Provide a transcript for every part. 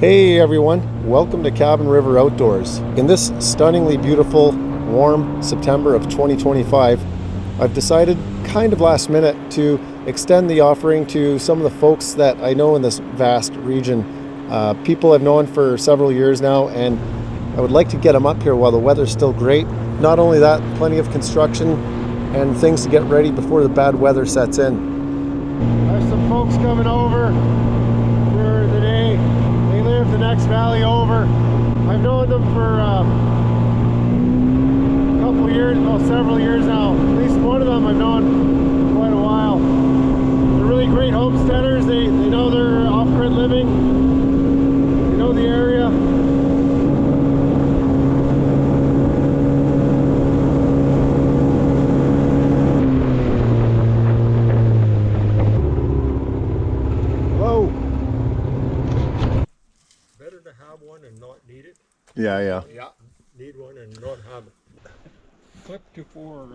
Hey everyone, welcome to Cabin River Outdoors. In this stunningly beautiful, warm September of 2025, I've decided kind of last minute to extend the offering to some of the folks that I know in this vast region. People I've known for several years now, and I would like to get them up here while the weather's still great. Not only that, plenty of construction and things to get ready before the bad weather sets in. There's some folks coming over for the day. They live the next valley over. I've known them for a couple years, well, several years now. At least one of them I've known for quite a while. They're really great homesteaders. They know their off-grid living. They know the area. One and not need it. Yeah. Need one and not have it. Clip to 4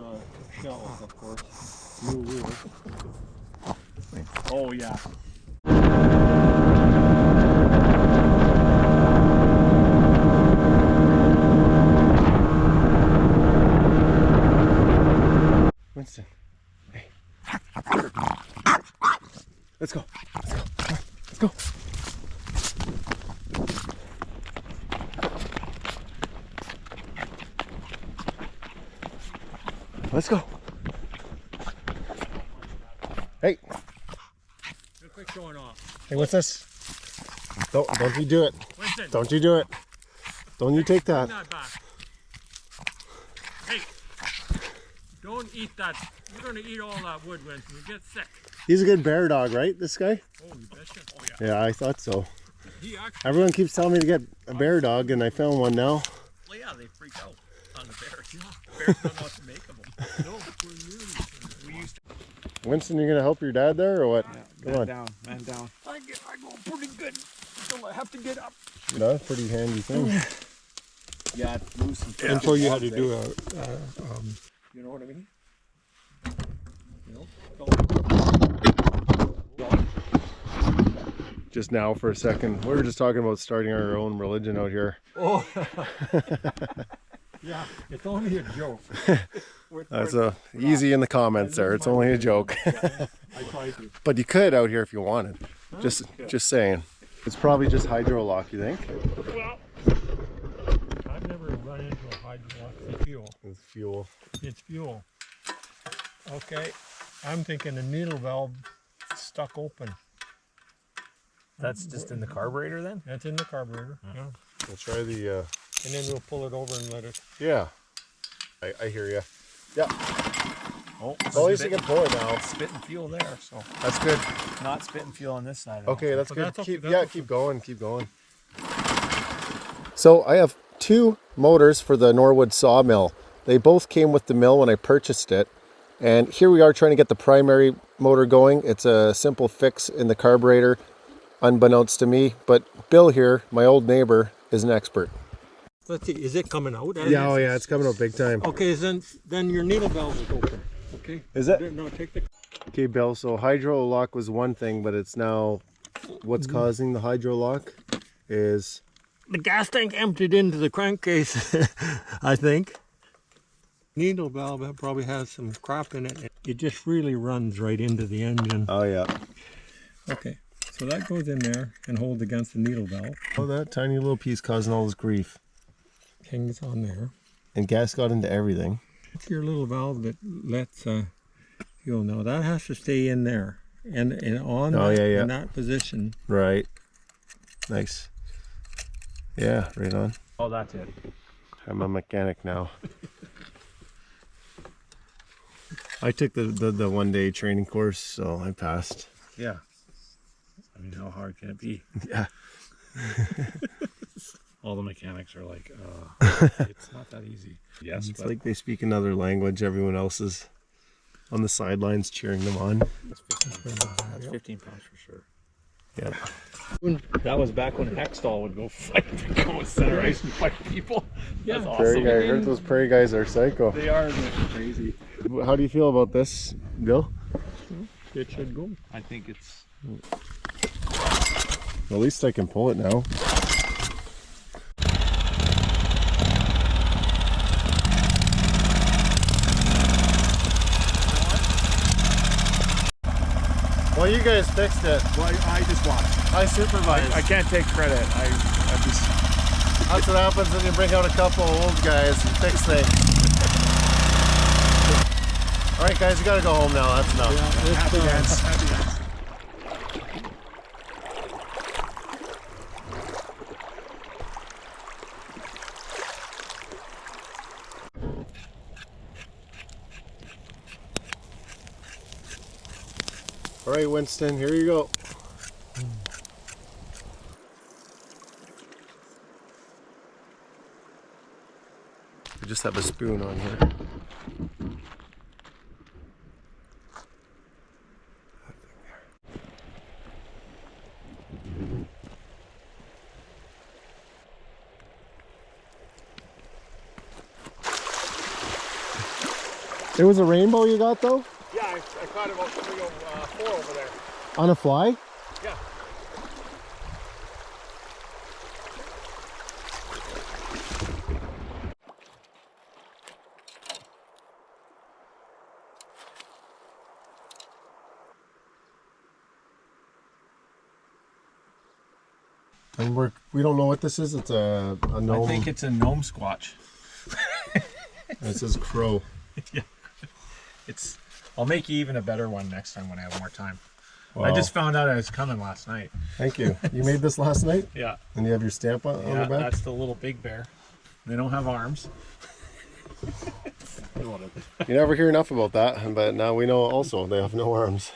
shells, of course. New rule. Oh yeah. Winston, hey. Let's go. Let's go. Let's go. Hey. Real quick showing off. Hey, what's this? Don't you do it. Winston. Don't you do it. Don't you take that. Bring that back. Hey. Don't eat that. You're going to eat all that wood, Winston. You get sick. He's a good bear dog, right, this guy? Oh, you betcha. Oh, yeah. Yeah, I thought so. He actually, Everyone keeps telling me to get a bear dog, and I found one now. Well, yeah, they freak out on the bears. yeah. Bears don't know what to make of them. No, we We used to. Winston, you gonna help your dad there, or what? Yeah, Come on. Man down. I go pretty good. So I have to get up. That's a pretty handy thing. Yeah, it's loose and I'll show you how to do a, you know what I mean? Just now for a second, we were just talking about starting our own religion out here. Oh. Yeah, it's only a joke. That's easy in the comments there. It's only a joke. I tried to. But you could out here if you wanted. Just saying. It's probably just hydro lock, you think? Well, I've never run into a hydraulic. It's fuel. It's fuel. It's fuel. Okay, I'm thinking a needle valve stuck open. That's just in the carburetor then? That's in the carburetor. Yeah. We'll try the. And then we'll pull it over and let it. Yeah. I hear you. Yeah. Oh, At least you can pull it now. Spitting fuel there, so That's good. not spitting fuel on this side. Okay, that's So good. that's okay, Keep, that's yeah, okay. keep going. So I have 2 motors for the Norwood sawmill. They both came with the mill when I purchased it. And here we are trying to get the primary motor going. It's a simple fix in the carburetor, unbeknownst to me. But Bill here, my old neighbor, is an expert. Let's see, is it coming out? Yeah, oh yeah, it's coming out big time. Okay, then your needle valve is open. Okay. Is it? No, take the. Okay, Bill, so hydro lock was one thing, but it's now what's causing the hydro lock is... The gas tank emptied into the crankcase, I think. Needle valve probably has some crap in it. It just really runs right into the engine. Oh yeah. Okay, so that goes in there and holds against the needle valve. Oh, that tiny little piece causing all this grief. Hangs on there. And gas got into everything. It's your little valve that lets fuel. Now that has to stay in there and on in that position. Right. Nice. Yeah, right on. Oh, that's it. I'm a mechanic now. I took the 1-day training course, so I passed. Yeah. I mean, how hard can it be? Yeah. All the mechanics are like, it's not that easy. Yes, It's like they speak another language. Everyone else is on the sidelines cheering them on. that's 15 pounds for sure. Yeah. That was back when Hextall would go fight, go with center ice and fight people. Yeah. That's Prairie awesome. guy. I heard those prairie guys are psycho. They are crazy. How do you feel about this, Bill? It should go. I think it's At least I can pull it now. Well, you guys fixed it. Well, I just watched. I supervised. I can't take credit. I just. That's what happens when you bring out a couple of old guys and fix things. All right, guys, you gotta go home now. That's enough. Yeah, it's, Happy dance. Happy dance. All right, Winston, here you go. We just have a spoon on here. It was a rainbow you got though? Yeah, I caught about 4 over there. On a fly? Yeah. And we don't know what this is. It's a gnome. I think it's a gnome squatch. It says crow. Yeah. I'll make you even a better one next time when I have more time. Wow. I just found out I was coming last night. Thank you. You made this last night? Yeah. And you have your stamp on the back? That's the little big bear. They don't have arms. You never hear enough about that, but now we know also they have no arms.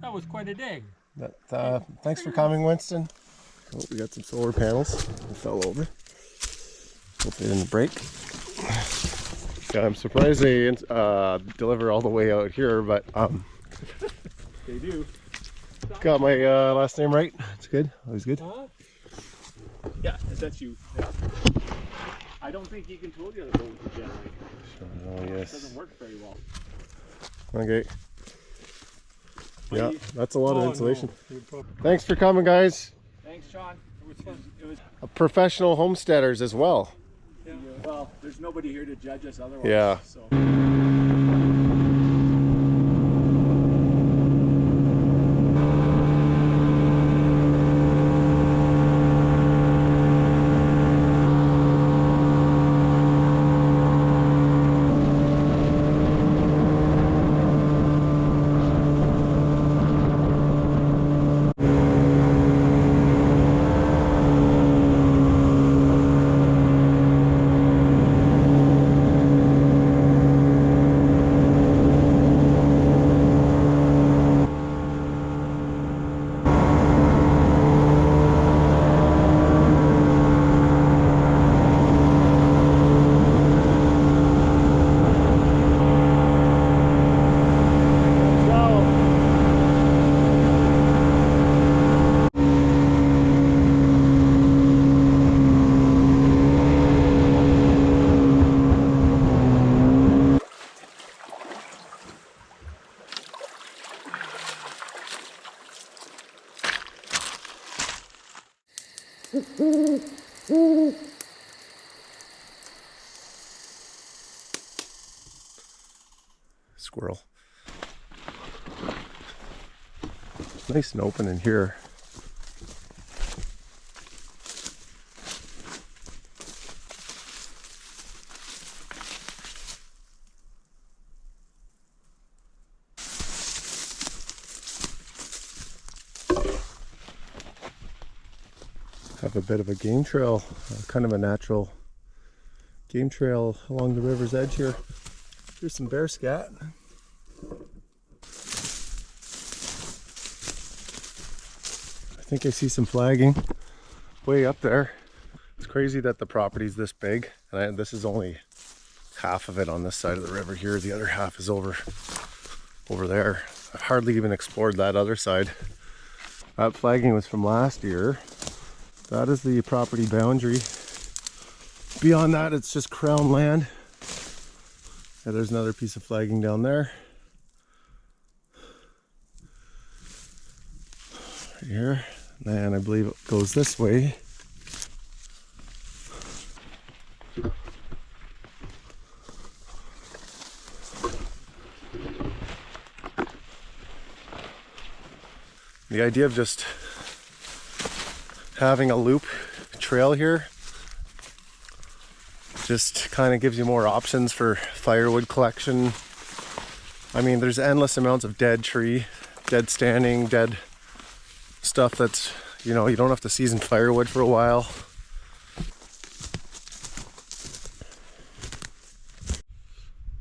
that was quite a dig. Thanks for coming, Winston. Oh, we got some solar panels. They fell over. Hope they didn't break. Yeah, I'm surprised they deliver all the way out here, but They do. got my last name right. It's good. Always good. Yeah, that's you. Yeah. I don't think you can tow the other boat with the jet lag. Oh It yes. doesn't work very well. Okay. But Yeah, you- that's a lot of Oh, insulation. no. Thanks for coming, guys. Thanks, Shawn. It was Professional homesteaders as well. well, there's nobody here to judge us otherwise. Yeah. So. Squirrel. Nice and open in here. Have a bit of a game trail, kind of a natural game trail along the river's edge here. Here's some bear scat. I think I see some flagging way up there. It's crazy that the property's this big, and this is only half of it on this side of the river here. The other half is over there. I've hardly even explored that other side. That flagging was from last year. That is the property boundary. Beyond that, it's just crown land. Yeah, there's another piece of flagging down there. Right here. And I believe it goes this way. The idea of just having a loop trail here just kind of gives you more options for firewood collection. I mean, there's endless amounts of dead tree, dead standing, dead stuff that's, you know, you don't have to season firewood for a while.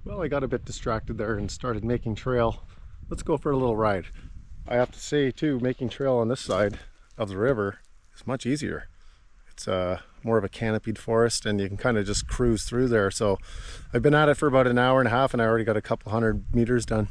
Well, I got a bit distracted there and started making trail. Let's go for a little ride. I have to say too, making trail on this side of the river is much easier. It's more of a canopied forest and you can kind of just cruise through there. So I've been at it for about an hour and a half and I already got a couple 100 meters done.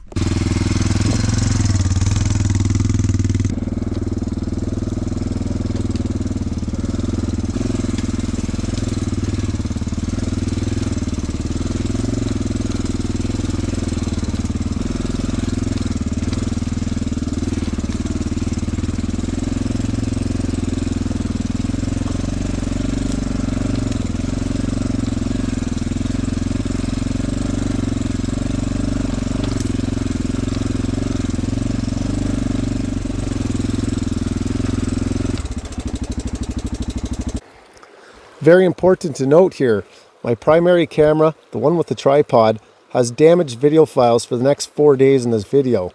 Very important to note here, my primary camera, the one with the tripod, has damaged video files for the next 4 days in this video.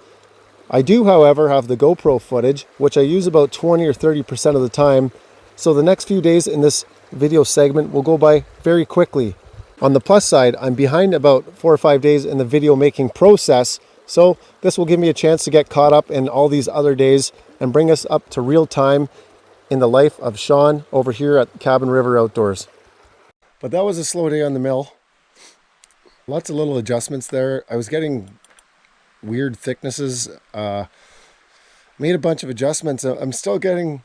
I do, however, have the GoPro footage, which I use about 20 or 30% of the time, so the next few days in this video segment will go by very quickly. On the plus side, I'm behind about 4 or 5 days in the video making process, so this will give me a chance to get caught up in all these other days and bring us up to real time in the life of Shawn over here at Cabin River Outdoors. But that was a slow day on the mill. Lots of little adjustments there. I was getting weird thicknesses. Made a bunch of adjustments. I'm still getting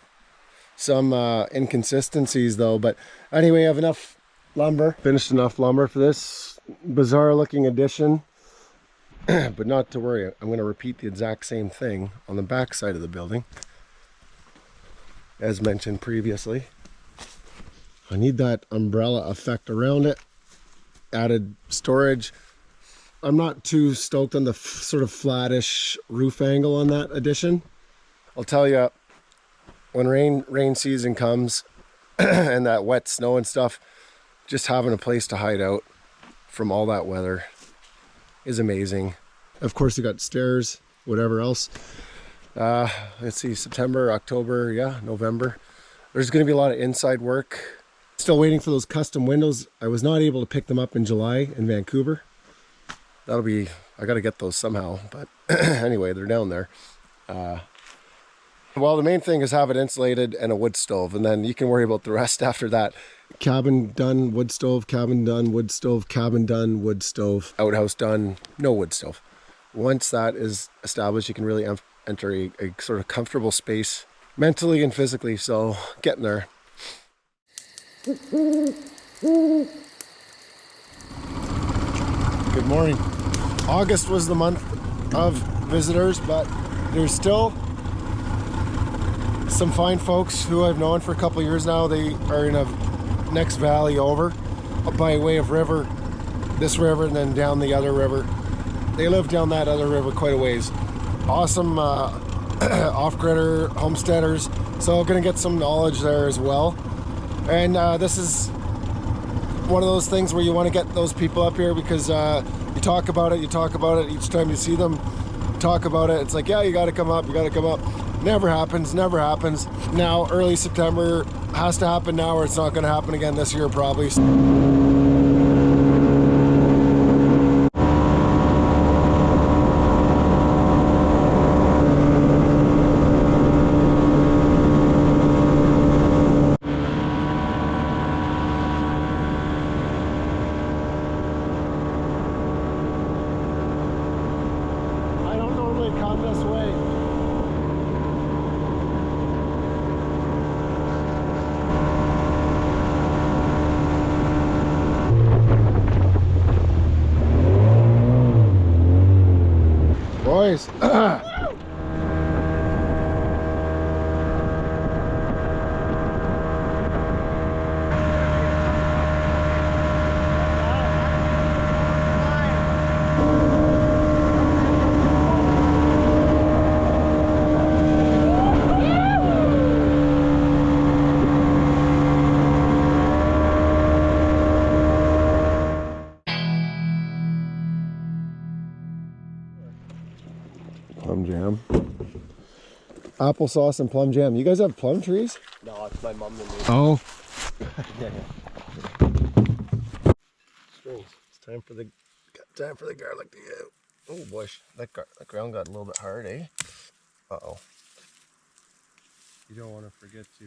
some inconsistencies though. But anyway, I have enough lumber. Finished enough lumber for this bizarre looking addition. But not to worry. I'm going to repeat the exact same thing on the back side of the building. As mentioned previously, I need that umbrella effect around it. Added storage. I'm not too stoked on the sort of flattish roof angle on that addition. I'll tell you, when rain season comes and that wet snow and stuff, just having a place to hide out from all that weather is amazing. Of course, you got stairs, whatever else. Let's see, September, October, yeah, November. There's going to be a lot of inside work. Still waiting for those custom windows. I was not able to pick them up in July in Vancouver. I got to get those somehow, but anyway, they're down there. Well, the main thing is have it insulated and a wood stove, and then you can worry about the rest after that. Cabin done, wood stove, cabin done, wood stove, cabin done, wood stove, outhouse done, no wood stove. Once that is established, you can really enter a sort of comfortable space mentally and physically, so getting there. Good morning. August was the month of visitors, but there's still some fine folks who I've known for a couple of years now. They are in a next valley over by way of river, this river, and then down the other river. They live down that other river quite a ways. Awesome off-gridder homesteaders, so gonna get some knowledge there as well. And this is one of those things where you want to get those people up here because you talk about it each time you see them, talk about it. It's like, yeah, you got to come up. Never happens. Now early September has to happen now, or it's not going to happen again this year probably. boys. Plum jam. Applesauce and plum jam. You guys have plum trees? No, it's my mom that made it. Oh. Yeah. Strings. It's time for the garlic to go. Oh boy, that ground got a little bit hard, eh? Uh-oh. You don't want to forget to,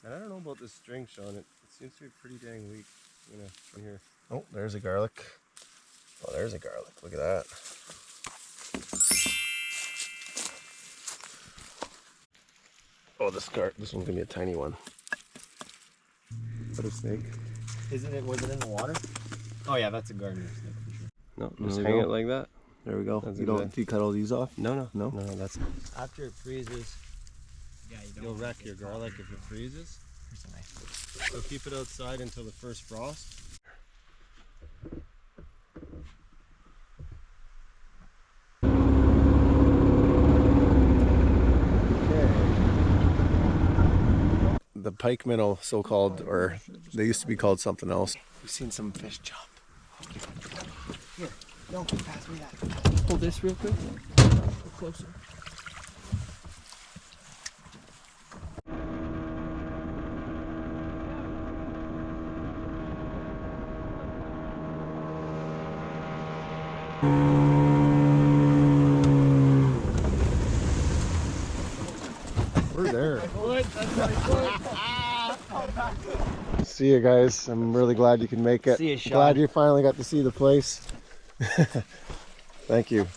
and I don't know about this string, Shawn. It seems to be pretty dang weak. I'm gonna try here. Oh, there's a garlic. Oh, there's a garlic. Look at that. Oh, this one's gonna be a tiny one. What a snake. Was it in the water? Oh yeah, that's a gardener snake for sure. No, There just we hang go. it like that. There we go. That's You a good- don't. Do you cut all these off? No, No? that's. After it freezes, yeah, You'll wreck your garlic if it freezes. So keep it outside until the first frost. The pike minnow, so-called, or they used to be called something else. We've seen some fish jump. Here, don't pass me that. Hold this real quick. Go closer. We're there. See you guys. I'm really glad you can make it. See you, Shawn. Glad you finally got to see the place. Thank you.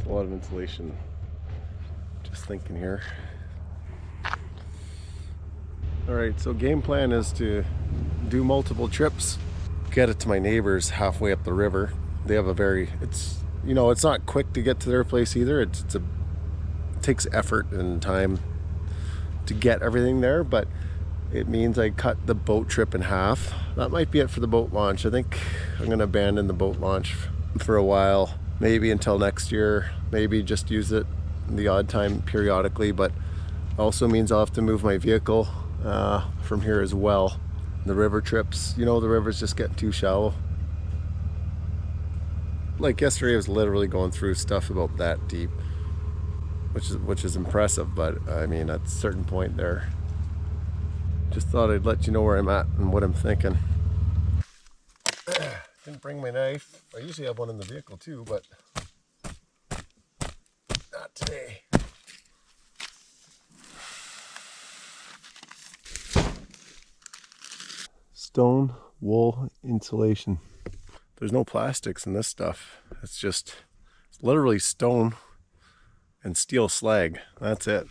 A lot of insulation. Just thinking here. Alright, so game plan is to do multiple trips, get it to my neighbors halfway up the river. They have a it's not quick to get to their place either. It takes effort and time to get everything there, but it means I cut the boat trip in half. That might be it for the boat launch. I think I'm going to abandon the boat launch for a while, maybe until next year, maybe just use it the odd time periodically, but also means I'll have to move my vehicle from here as well. The river trips, the river's just getting too shallow. Like yesterday I was literally going through stuff about that deep, which is impressive, but I mean at a certain point there, just thought I'd let you know where I'm at and what I'm thinking. Didn't bring my knife. I usually have one in the vehicle too, but not today. Stone wool insulation. There's no plastics in this stuff. It's literally stone and steel slag. That's it.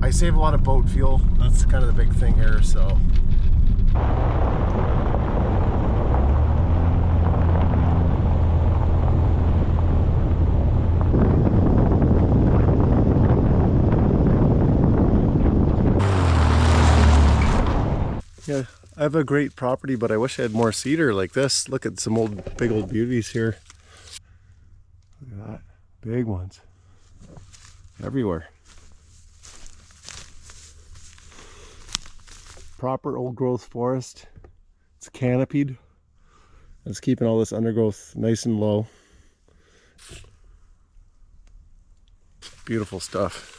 I save a lot of boat fuel. That's kind of the big thing here, so. have a great property, but I wish I had more cedar like this. Look at some big old beauties here. Look at that, big ones everywhere. Proper old growth forest. It's canopied. It's keeping all this undergrowth nice and low. Beautiful stuff.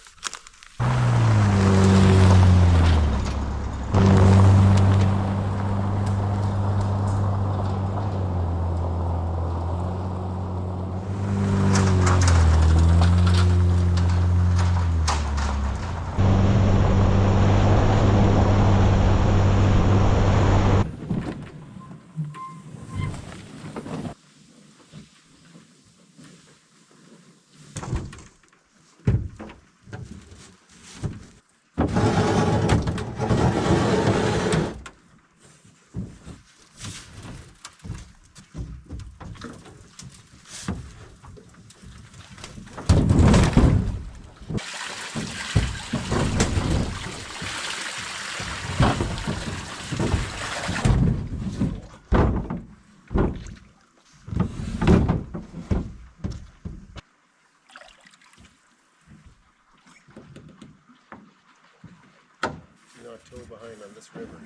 Not toe behind on this river.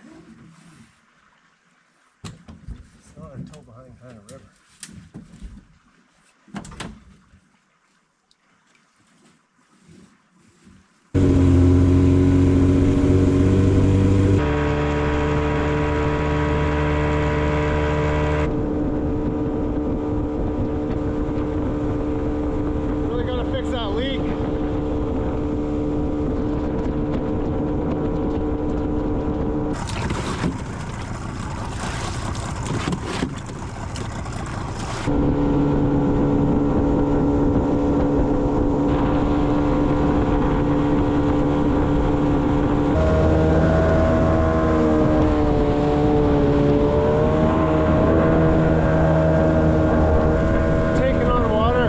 It's not a toe behind kind of river. Really gotta fix that leak. Taking on water.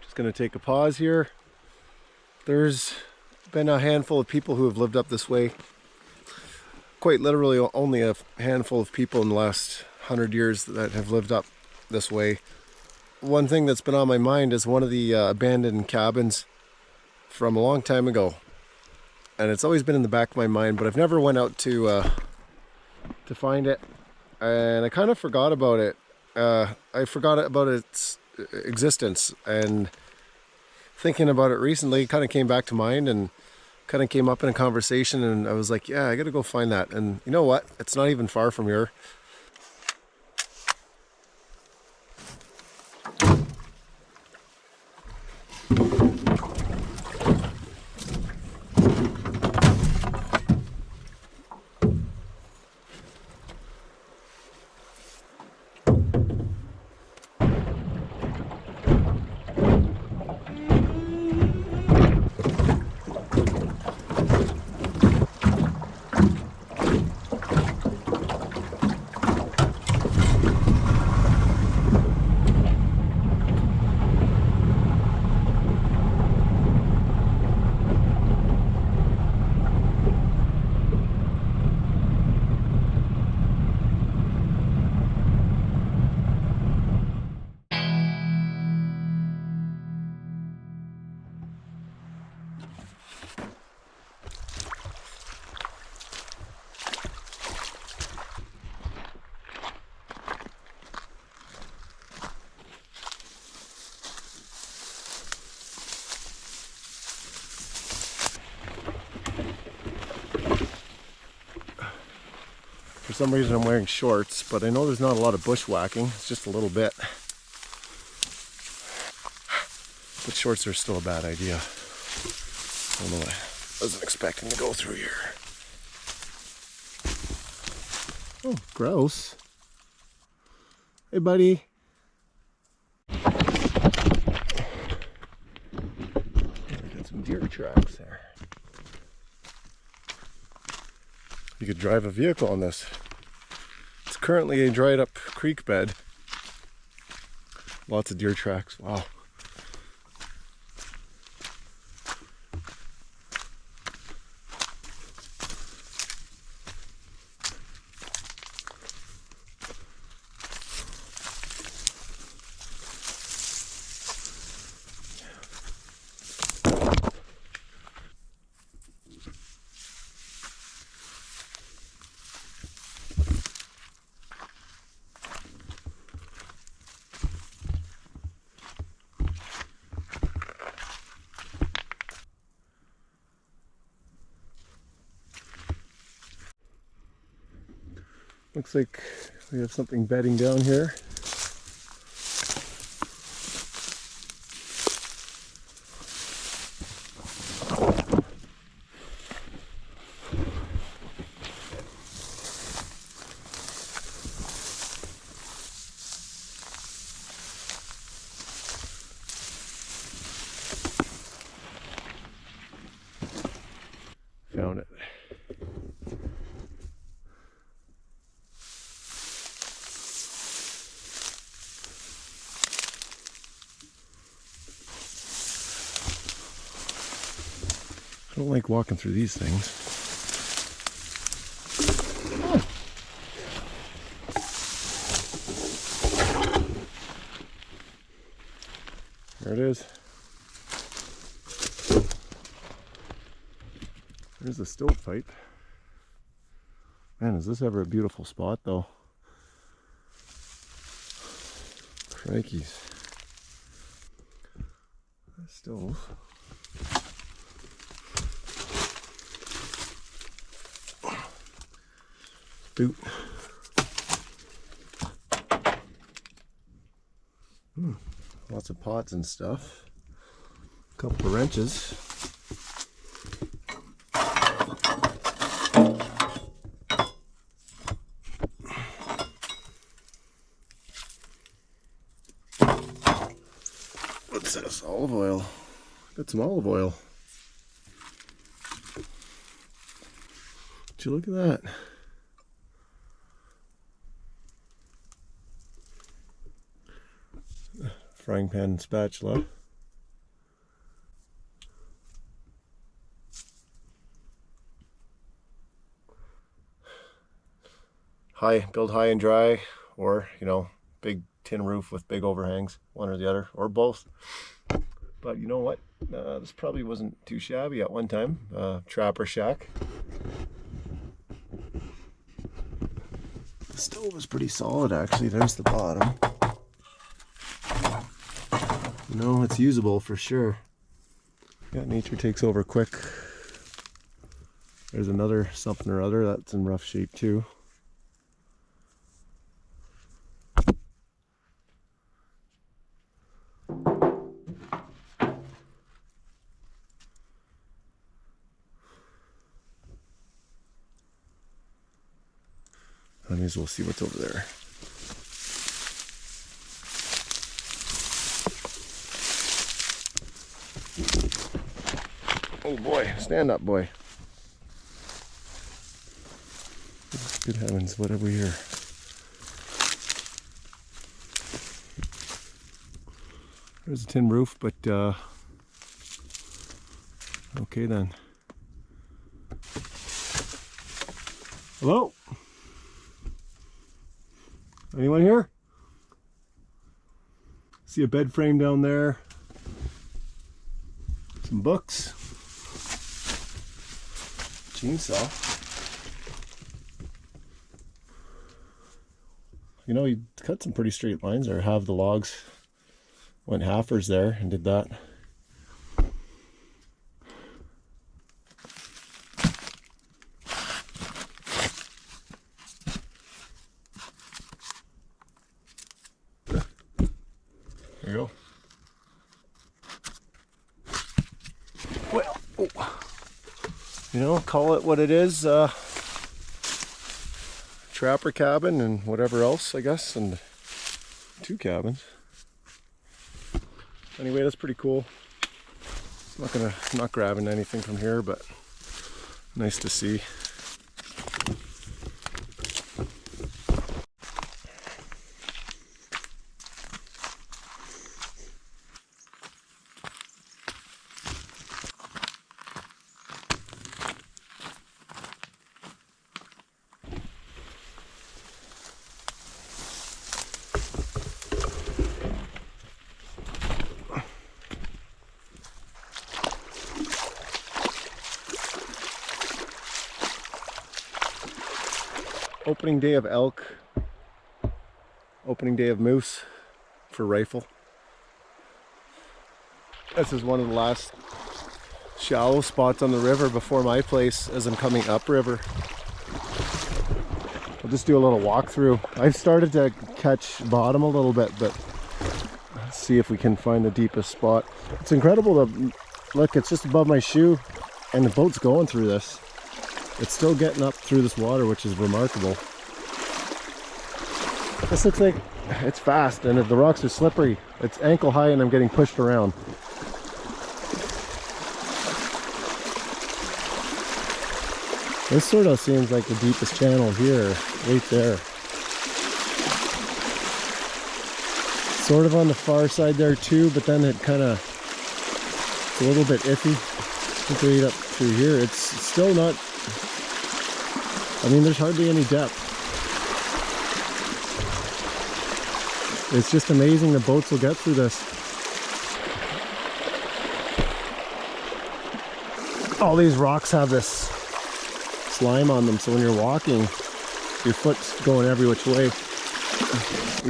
Just gonna take a pause here. There's been a handful of people who have lived up this way. Quite literally only a handful of people in the last 100 years that have lived up this way. One thing that's been on my mind is one of the abandoned cabins from a long time ago. And it's always been in the back of my mind, but I've never went out to find it. And I kind of forgot about it. I forgot about its existence, and thinking about it recently kind of came back to mind and kind of came up in a conversation, and I was like, yeah, I gotta go find that. And you know what? It's not even far from here. For some reason I'm wearing shorts, but I know there's not a lot of bushwhacking. It's just a little bit. But shorts are still a bad idea. I don't know, I wasn't expecting to go through here. Oh, gross. Hey, buddy. Got some deer tracks there. You could drive a vehicle on this. It's currently a dried up creek bed. Lots of deer tracks. Wow. Looks like we have something bedding down here. Found it. I don't like walking through these things. There it is. There's the stovepipe. Man, is this ever a beautiful spot though? Crikeys. The stove. Boot. Lots of pots and stuff. A couple of wrenches. What's this? Olive oil. Got some olive oil. Would you look at that? Frying pan and spatula. build high and dry, or, you know, big tin roof with big overhangs, one or the other, or both. But you know what? This probably wasn't too shabby at one time. Trapper shack. The stove is pretty solid, actually. There's the bottom. You know, it's usable for sure. Yeah, nature takes over quick. There's another something or other that's in rough shape too. I may as well see what's over there. Oh boy, stand up, boy. Good heavens, what have we here? There's a tin roof, but okay then. Hello? Anyone here? See a bed frame down there. Some books. Chainsaw. You know, he cut some pretty straight lines there. Half the logs went halfers there and did that. There you go. Well, oh. You know, call it what it is. Trapper cabin and whatever else, I guess, and 2 cabins. Anyway, that's pretty cool. I'm not grabbing anything from here, but nice to see. Opening day of elk, opening day of moose for rifle. This is one of the last shallow spots on the river before my place as I'm coming upriver. I'll just do a little walkthrough. I've started to catch bottom a little bit, but let's see if we can find the deepest spot. It's incredible to look, it's just above my shoe and the boat's going through this. It's still getting up through this water, which is remarkable. This looks like it's fast, and if the rocks are slippery, it's ankle high and I'm getting pushed around. This sort of seems like the deepest channel here, right there. Sort of on the far side there too, but then it kind of, it's a little bit iffy. Right up through here, it's still not, I mean, there's hardly any depth. It's just amazing the boats will get through this. All these rocks have this slime on them, so when you're walking, your foot's going every which way.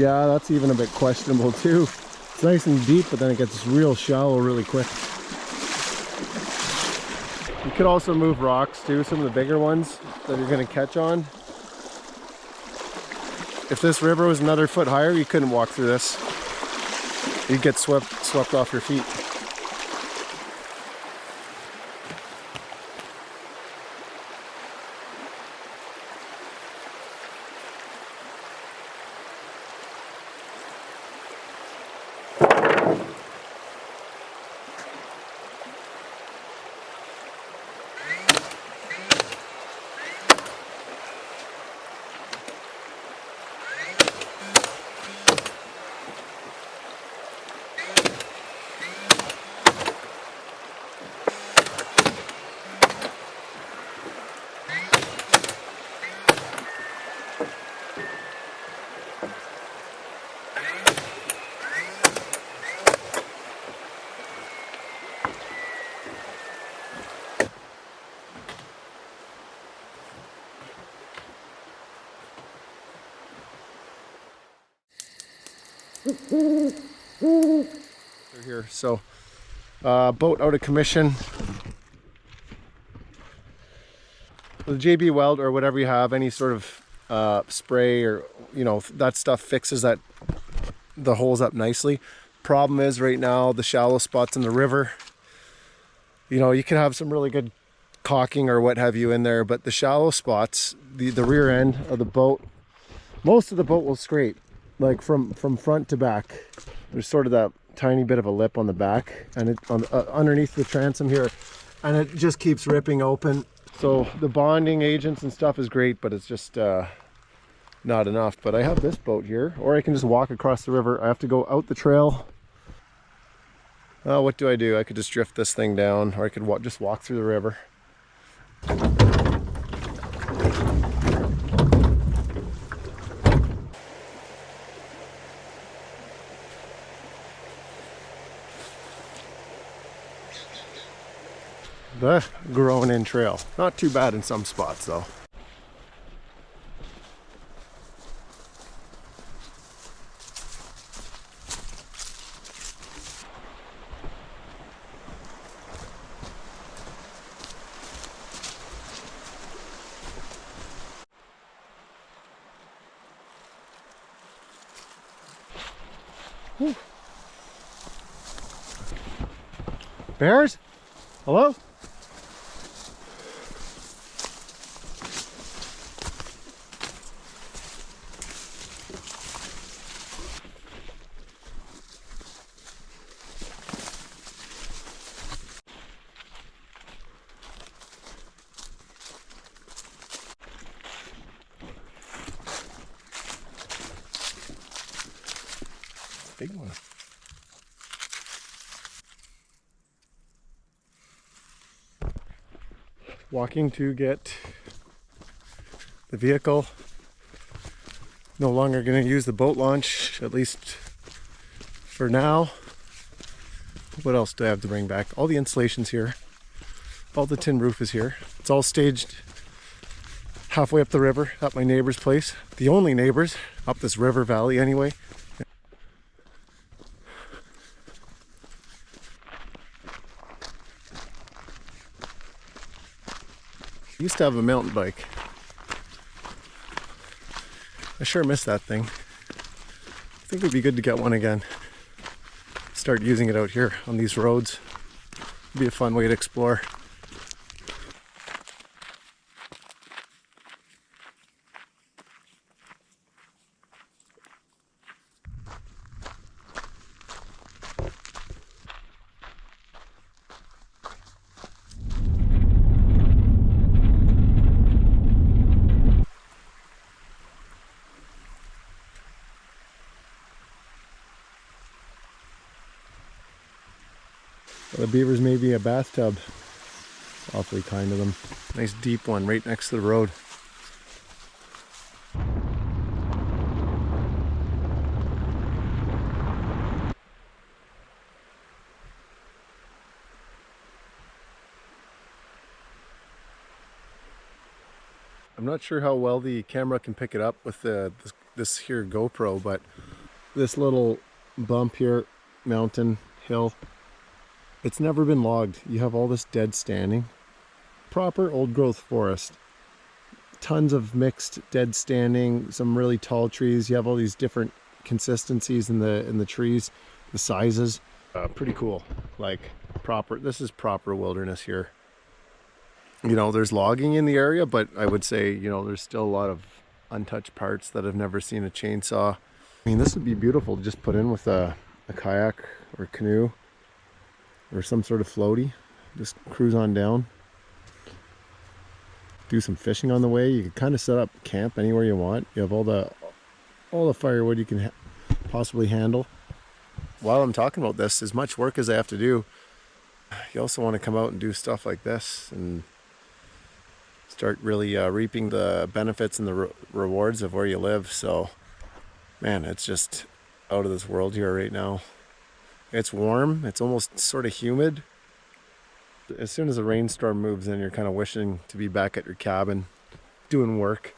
Yeah, that's even a bit questionable too. It's nice and deep, but then it gets real shallow really quick. You could also move rocks too, some of the bigger ones that you're going to catch on. If this river was another foot higher, you couldn't walk through this. You'd get swept off your feet. They're here. So boat out of commission. The JB Weld or whatever you have, any sort of spray or, you know, that stuff fixes the holes up nicely. Problem is right now the shallow spots in the river, you know, you can have some really good caulking or what have you in there, but the shallow spots, the rear end of the boat, most of the boat will scrape, like from front to back. There's sort of that tiny bit of a lip on the back, and it underneath the transom here, and it just keeps ripping open. So the bonding agents and stuff is great, but it's just not enough. But I have this boat here, or I can just walk across the river. I have to go out the trail. What do? I could just drift this thing down, or I could just walk through the river. The growing in trail. Not too bad in some spots though. Whew. Bears? Hello? Big one. Walking to get the vehicle. No longer going to use the boat launch, at least for now. What else do I have to bring back? All the insulation's here. All the tin roof is here. It's all staged halfway up the river at my neighbor's place. The only neighbors up this river valley anyway. I used to have a mountain bike. I sure miss that thing. I think it'd be good to get one again. Start using it out here on these roads. It'd be a fun way to explore. The beavers may be a bathtub. Awfully kind of them. Nice deep one right next to the road. I'm not sure how well the camera can pick it up with this here GoPro, but this little bump here, mountain, hill, it's never been logged. You have all this dead standing. Proper old growth forest. Tons of mixed dead standing, some really tall trees. You have all these different consistencies in the trees, the sizes. Pretty cool. Like proper, this is proper wilderness here. You know, there's logging in the area, but I would say, you know, there's still a lot of untouched parts that have never seen a chainsaw. I mean, this would be beautiful to just put in with a kayak or canoe. Or some sort of floaty. Just cruise on down. Do some fishing on the way. You can kind of set up camp anywhere you want. You have all the firewood you can possibly handle. While I'm talking about this, as much work as I have to do, you also want to come out and do stuff like this and start really reaping the benefits and the rewards of where you live. So, man, it's just out of this world here right now. It's warm, it's almost sort of humid. As soon as a rainstorm moves in, you're kind of wishing to be back at your cabin doing work.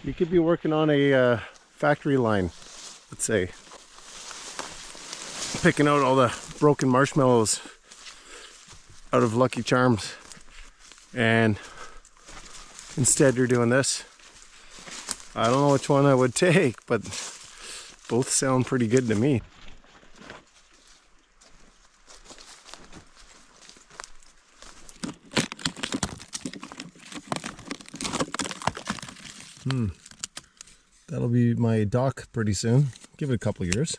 You could be working on a factory line, let's say. Picking out all the broken marshmallows out of Lucky Charms. And instead you're doing this. I don't know which one I would take, but both sound pretty good to me. That'll be my dock pretty soon. Give it a couple years.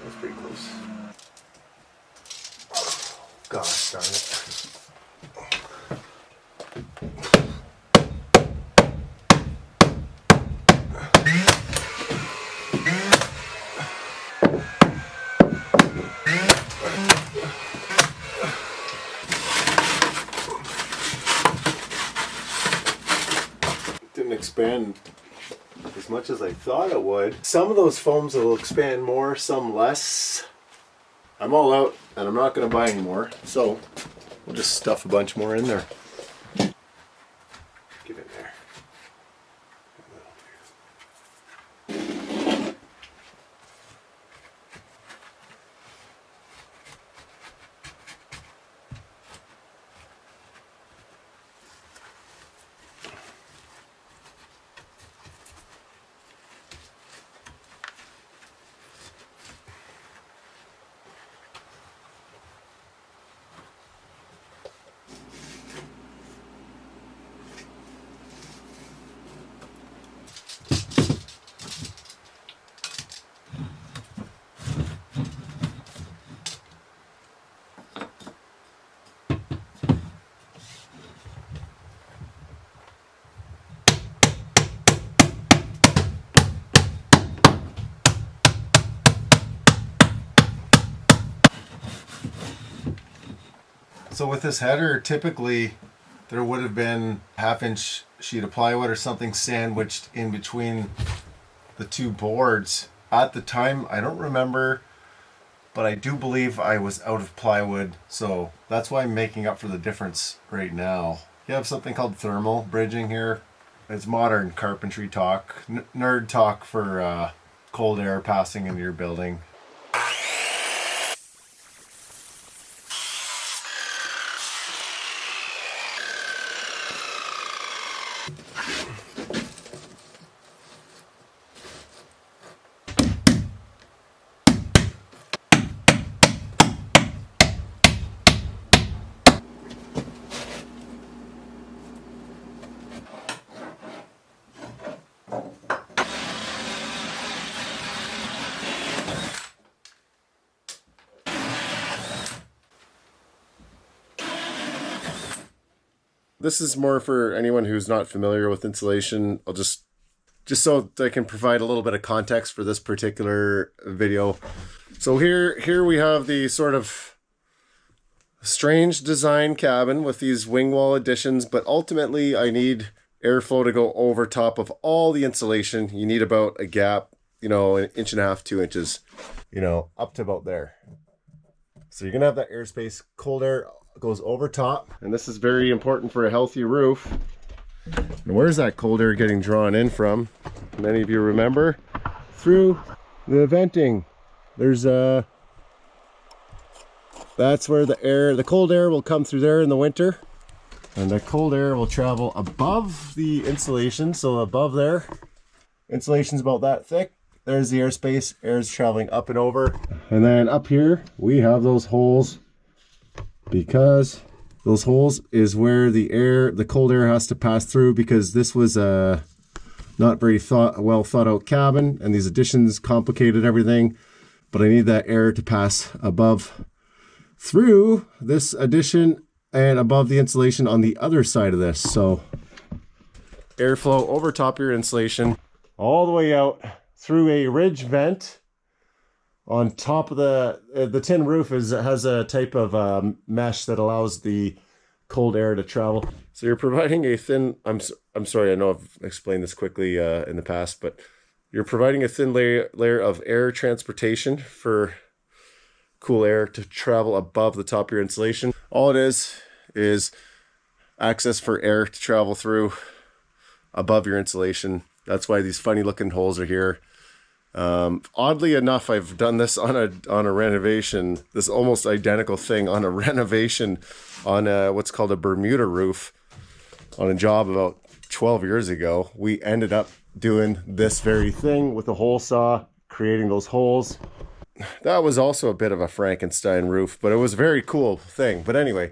That's pretty close. Gosh darn it. Didn't expand as much as I thought it would. Some of those foams will expand more, some less. I'm all out and I'm not going to buy any more, so we'll just stuff a bunch more in there. Get in there. So with this header, typically there would have been a 1/2-inch sheet of plywood or something sandwiched in between the two boards. At the time, I don't remember, but I do believe I was out of plywood, so that's why I'm making up for the difference right now. You have something called thermal bridging here. It's modern carpentry talk, nerd talk for cold air passing into your building. This is more for anyone who's not familiar with insulation. I'll just so I can provide a little bit of context for this particular video. So here we have the sort of strange design cabin with these wing wall additions, but ultimately I need airflow to go over top of all the insulation. You need about a gap, you know, 1.5 inches, 2 inches, you know, up to about there. So you're gonna have that airspace. Cold air goes over top, and this is very important for a healthy roof. And where's that cold air getting drawn in from? Many of you remember, through the venting. There's that's where the cold air will come through there in the winter, and the cold air will travel above the insulation. So above there, insulation's about that thick. There's the airspace. Air is traveling up and over, and then up here we have those holes, because those holes is where the cold air has to pass through, because this was a not very well thought out cabin, and these additions complicated everything. But I need that air to pass above through this addition and above the insulation on the other side of this. So airflow over top of your insulation, all the way out through a ridge vent on top of the tin roof. Has a type of mesh that allows the cold air to travel. So you're providing a thin, I'm sorry, I know I've explained this quickly in the past, but you're providing a thin layer of air transportation for cool air to travel above the top of your insulation. All it is access for air to travel through above your insulation. That's why these funny looking holes are here. Oddly enough, I've done this on a renovation, this almost identical thing on a renovation on what's called a Bermuda roof on a job about 12 years ago. We ended up doing this very thing with a hole saw, creating those holes. That was also a bit of a Frankenstein roof, but it was a very cool thing. But anyway,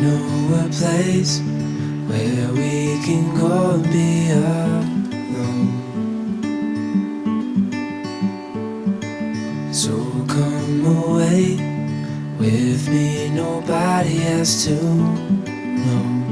know a place where we can go and be alone. So come away with me, nobody has to know.